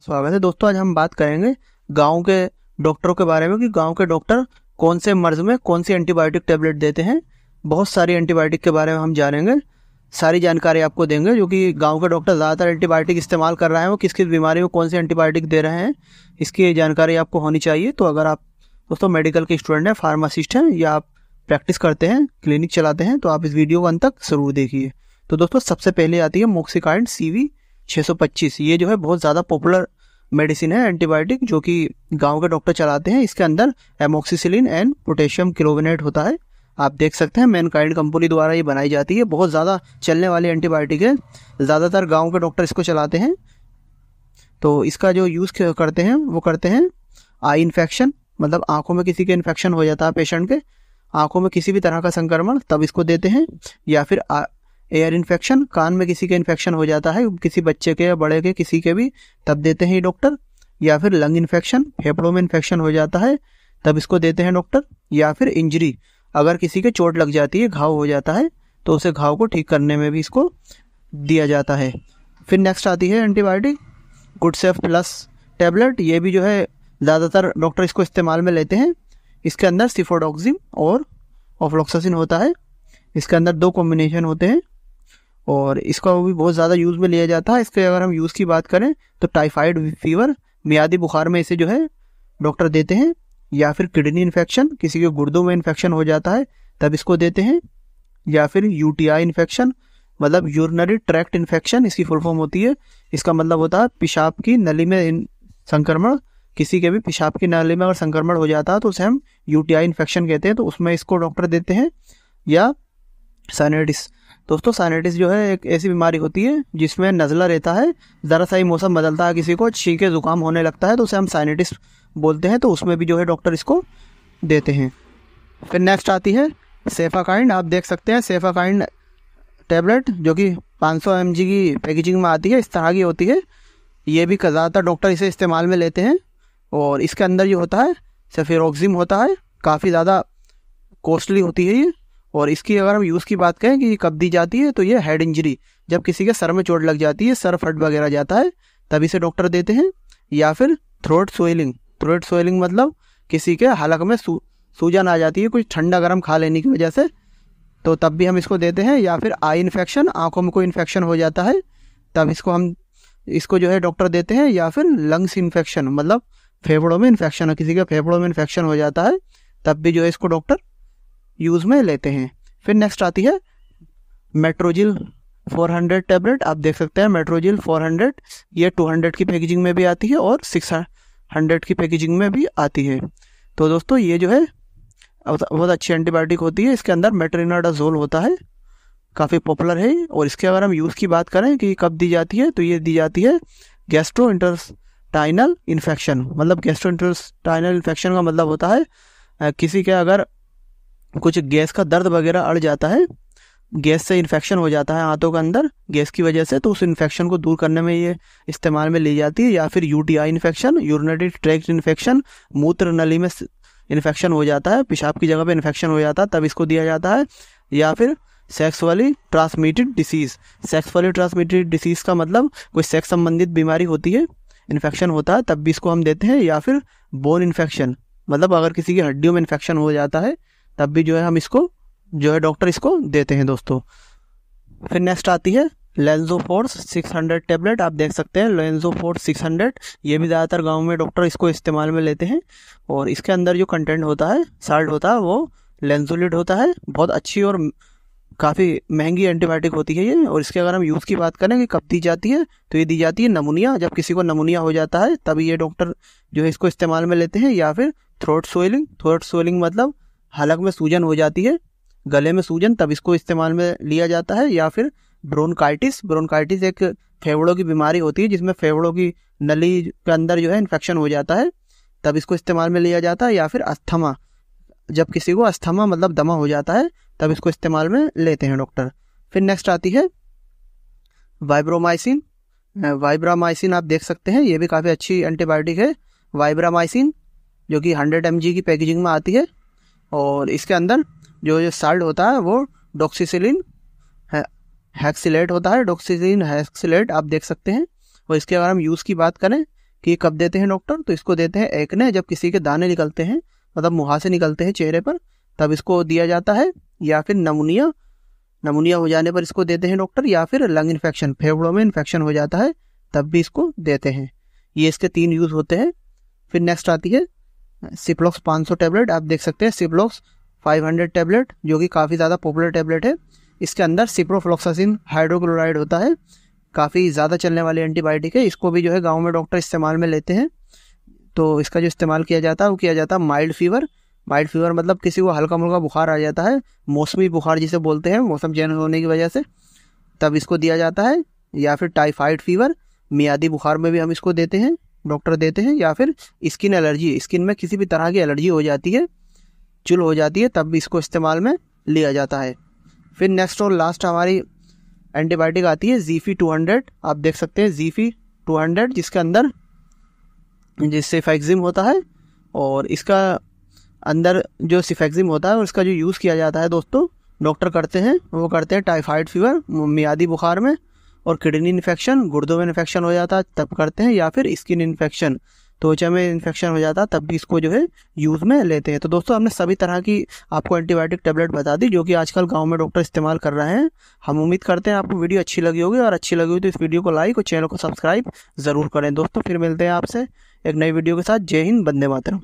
स्वागत है दोस्तों। आज हम बात करेंगे गांव के डॉक्टरों के बारे में कि गांव के डॉक्टर कौन से मर्ज में कौन सी एंटीबायोटिक टेबलेट देते हैं। बहुत सारी एंटीबायोटिक के बारे में हम जानेंगे, सारी जानकारी आपको देंगे। जो कि गांव के डॉक्टर ज़्यादातर एंटीबायोटिक इस्तेमाल कर रहे हैं, वो किस किस बीमारी में कौन सी एंटीबायोटिक दे रहे हैं, इसकी जानकारी आपको होनी चाहिए। तो अगर आप दोस्तों मेडिकल के स्टूडेंट हैं, फार्मासिस्ट हैं या आप प्रैक्टिस करते हैं, क्लिनिक चलाते हैं, तो आप इस वीडियो को अंत तक ज़रूर देखिए। तो दोस्तों सबसे पहले आती है मोक्सिकाइंड CV 625। ये जो है बहुत ज़्यादा पॉपुलर मेडिसिन है एंटीबायोटिक, जो कि गांव के डॉक्टर चलाते हैं। इसके अंदर एमोक्सिसिलिन एंड पोटेशियम क्लोविनेट होता है। आप देख सकते हैं मैनकाइंड कंपनी द्वारा ये बनाई जाती है। बहुत ज़्यादा चलने वाली एंटीबायोटिक है, ज़्यादातर गांव के डॉक्टर इसको चलाते हैं। तो इसका जो यूज़ करते हैं वो करते हैं आई इन्फेक्शन, मतलब आँखों में किसी के इन्फेक्शन हो जाता है, पेशेंट के आँखों में किसी भी तरह का संक्रमण, तब इसको देते हैं। या फिर एयर इन्फेक्शन, कान में किसी के इन्फेक्शन हो जाता है, किसी बच्चे के या बड़े के किसी के भी, तब देते हैं ये डॉक्टर। या फिर लंग इन्फेक्शन, फेफड़ों में इन्फेक्शन हो जाता है, तब इसको देते हैं डॉक्टर। या फिर इंजरी, अगर किसी के चोट लग जाती है, घाव हो जाता है, तो उसे घाव को ठीक करने में भी इसको दिया जाता है। फिर नेक्स्ट आती है एंटीबायोटिक गुडसेफ प्लस टैबलेट। ये भी जो है ज़्यादातर डॉक्टर इसको इस्तेमाल में लेते हैं। इसके अंदर सिफोडोक्सिम और ऑफ्लॉक्सासिन होता है। इसके अंदर 2 कॉम्बिनेशन होते हैं और इसका भी बहुत ज़्यादा यूज़ में लिया जाता है। इसके अगर हम यूज़ की बात करें तो टाइफाइड फीवर, मियादी बुखार में इसे जो है डॉक्टर देते हैं। या फिर किडनी इन्फेक्शन, किसी के गुर्दों में इन्फेक्शन हो जाता है, तब इसको देते हैं। या फिर UTI इन्फेक्शन, मतलब यूरिनरी ट्रैक्ट इन्फेक्शन, इसकी फुल फॉर्म होती है। इसका मतलब होता है पेशाब की नली में संक्रमण। किसी के भी पेशाब की नली में अगर संक्रमण हो जाता है तो उसे हम UTI इन्फेक्शन कहते हैं, तो उसमें इसको डॉक्टर देते हैं। या साइनटिस, दोस्तों साइनटिस जो है एक ऐसी बीमारी होती है जिसमें नज़ला रहता है, ज़रा सा ही मौसम बदलता है, किसी को छींके जुकाम होने लगता है, तो उसे हम साइनटिस बोलते हैं। तो उसमें भी जो है डॉक्टर इसको देते हैं। फिर नेक्स्ट आती है सेफाकाइंड। आप देख सकते हैं सेफाकाइंड टैबलेट, जो कि 500 mg की पैकेजिंग में आती है, इस तरह की होती है। ये भी ज़्यादातर डॉक्टर इसे इस्तेमाल में लेते हैं। और इसके अंदर जो होता है सेफिरोक्सिम होता है, काफ़ी ज़्यादा कॉस्टली होती है ये। और इसकी अगर हम यूज़ की बात करें कि कब दी जाती है, तो ये हेड इंजरी, जब किसी के सर में चोट लग जाती है, सर फट वगैरह जाता है, तभी से डॉक्टर देते हैं। या फिर थ्रोट स्वेलिंग, थ्रोट स्वेलिंग मतलब किसी के हलक में सूजन आ जाती है कुछ ठंडा गर्म खा लेने की वजह से, तो तब भी हम इसको देते हैं। या फिर आई इन्फेक्शन, आँखों में कोई इन्फेक्शन हो जाता है, तब इसको जो है डॉक्टर देते हैं। या फिर लंग्स इन्फेक्शन, मतलब फेफड़ों में इन्फेक्शन है, किसी के फेफड़ों में इन्फेक्शन हो जाता है, तब भी जो है इसको डॉक्टर यूज़ में लेते हैं। फिर नेक्स्ट आती है मेट्रोजिल 400 टैबलेट। आप देख सकते हैं मेट्रोजिल 400, ये 200 की पैकेजिंग में भी आती है और 600 की पैकेजिंग में भी आती है। तो दोस्तों ये जो है बहुत अच्छी एंटीबायोटिक होती है। इसके अंदर मेट्रिनाडाजोल होता है, काफ़ी पॉपुलर है। और इसके अगर हम यूज़ की बात करें कि कब दी जाती है, तो ये दी जाती है गैस्ट्रोइंटेस्टाइनल इन्फेक्शन। मतलब गैस्ट्रोइंटेस्टाइनल इन्फेक्शन का मतलब होता है किसी के अगर कुछ गैस का दर्द वगैरह अड़ जाता है, गैस से इन्फेक्शन हो जाता है हाथों के अंदर गैस की वजह से, तो उस इन्फेक्शन को दूर करने में ये इस्तेमाल में ली जाती है। या फिर UTI infection, urinary tract infection, मूत्र नली में इन्फेक्शन हो जाता है, पेशाब की जगह पे इन्फेक्शन हो जाता है, तब इसको दिया जाता है। या फिर sexually transmitted disease, sexually transmitted disease का मतलब कोई सेक्स संबंधित बीमारी होती है, इन्फेक्शन होता है, तब भी इसको हम देते हैं। या फिर बोन इन्फेक्शन, मतलब अगर किसी की हड्डियों में इन्फेक्शन हो जाता है, तब भी जो है हम इसको जो है डॉक्टर इसको देते हैं दोस्तों। फिर नेक्स्ट आती है लेंजोफोर्स 600 टैबलेट। आप देख सकते हैं लेंजोफोर्स 600, ये भी ज़्यादातर गांव में डॉक्टर इसको इस्तेमाल में लेते हैं। और इसके अंदर जो कंटेंट होता है, साल्ट होता है, वो लेंजोलिड होता है। बहुत अच्छी और काफ़ी महंगी एंटीबायोटिक होती है ये। और इसके अगर हम यूज़ की बात करें कि कब दी जाती है, तो ये दी जाती है नमूनिया, जब किसी को नमूनिया हो जाता है, तभी ये डॉक्टर जो है इसको इस्तेमाल में लेते हैं। या फिर थ्रोट स्वेलिंग, थ्रोट स्वेलिंग मतलब हलक में सूजन हो जाती है, गले में सूजन, तब इसको इस्तेमाल में लिया जाता है। या फिर ब्रोंकाइटिस, ब्रोंकाइटिस एक फेफड़ों की बीमारी होती है जिसमें फेफड़ों की नली के अंदर जो है इन्फेक्शन हो जाता है, तब इसको इस्तेमाल में लिया जाता है। या फिर अस्थमा, जब किसी को अस्थमा मतलब दमा हो जाता है, तब इसको इस्तेमाल में लेते हैं डॉक्टर। फिर नेक्स्ट आती है वाइब्रोमाइसिन। वाइब्रामाइसिन आप देख सकते हैं, ये भी काफ़ी अच्छी एंटीबायोटिक है वाइब्रामाइसिन, जो कि 100 mg की पैकेजिंग में आती है। और इसके अंदर जो साल्ट होता है वो डॉक्सीसिलिन हैक्सिलेट होता है, डॉक्सीसिलिन हैक्सिलेट आप देख सकते हैं। और इसके अगर हम यूज़ की बात करें कि कब देते हैं डॉक्टर, तो इसको देते हैं एक्ने, जब किसी के दाने निकलते हैं, मतलब मुहासे निकलते हैं चेहरे पर, तब इसको दिया जाता है। या फिर नमूनिया हो जाने पर इसको देते हैं डॉक्टर। या फिर लंग इन्फेक्शन, फेफड़ों में इन्फेक्शन हो जाता है, तब भी इसको देते हैं। ये इसके 3 यूज़ होते हैं। फिर नेक्स्ट आती है सिप्लॉक्स 500 टैबलेट। आप देख सकते हैं सिप्लॉक्स 500 टैबलेट, जो कि काफ़ी ज़्यादा पॉपुलर टैबलेट है। इसके अंदर सिप्रोफ्लॉक्सासिन हाइड्रोक्लोराइड होता है, काफ़ी ज़्यादा चलने वाली एंटीबायोटिक है। इसको भी जो है गाँव में डॉक्टर इस्तेमाल में लेते हैं। तो इसका जो इस्तेमाल किया जाता है वो किया जाता है माइल्ड फीवर मतलब किसी को हल्का मुल्का बुखार आ जाता है, मौसमी बुखार जिसे बोलते हैं, मौसम चेंज होने की वजह से, तब इसको दिया जाता है। या फिर टाइफाइड फीवर, मियादी बुखार में भी हम इसको देते हैं, डॉक्टर देते हैं। या फिर स्किन एलर्जी, स्किन में किसी भी तरह की एलर्जी हो जाती है, चुल हो जाती है, तब भी इसको इस्तेमाल में लिया जाता है। फिर नेक्स्ट और लास्ट हमारी एंटीबायोटिक आती है ज़ीफी 200। आप देख सकते हैं ज़ीफी 200, जिसके अंदर सिफेक्सिम होता है। और इसका अंदर जो सिफेक्सिम होता है और इसका जो यूज़ किया जाता है दोस्तों, डॉक्टर करते हैं, वो करते हैं टाइफाइड फीवर, मियादी बुखार में, और किडनी इन्फेक्शन, गुर्दों में इन्फेक्शन हो जाता है तब करते हैं। या फिर स्किन इन्फेक्शन, त्वचा में इन्फेक्शन हो जाता है, तब भी इसको जो है यूज़ में लेते हैं। तो दोस्तों हमने सभी तरह की आपको एंटीबायोटिक टैबलेट बता दी, जो कि आजकल गांव में डॉक्टर इस्तेमाल कर रहे हैं। हम उम्मीद करते हैं आपको वीडियो अच्छी लगी होगी, और अच्छी लगी हो तो इस वीडियो को लाइक और चैनल को सब्सक्राइब ज़रूर करें। दोस्तों फिर मिलते हैं आपसे एक नई वीडियो के साथ। जय हिंद, वंदे मातरम।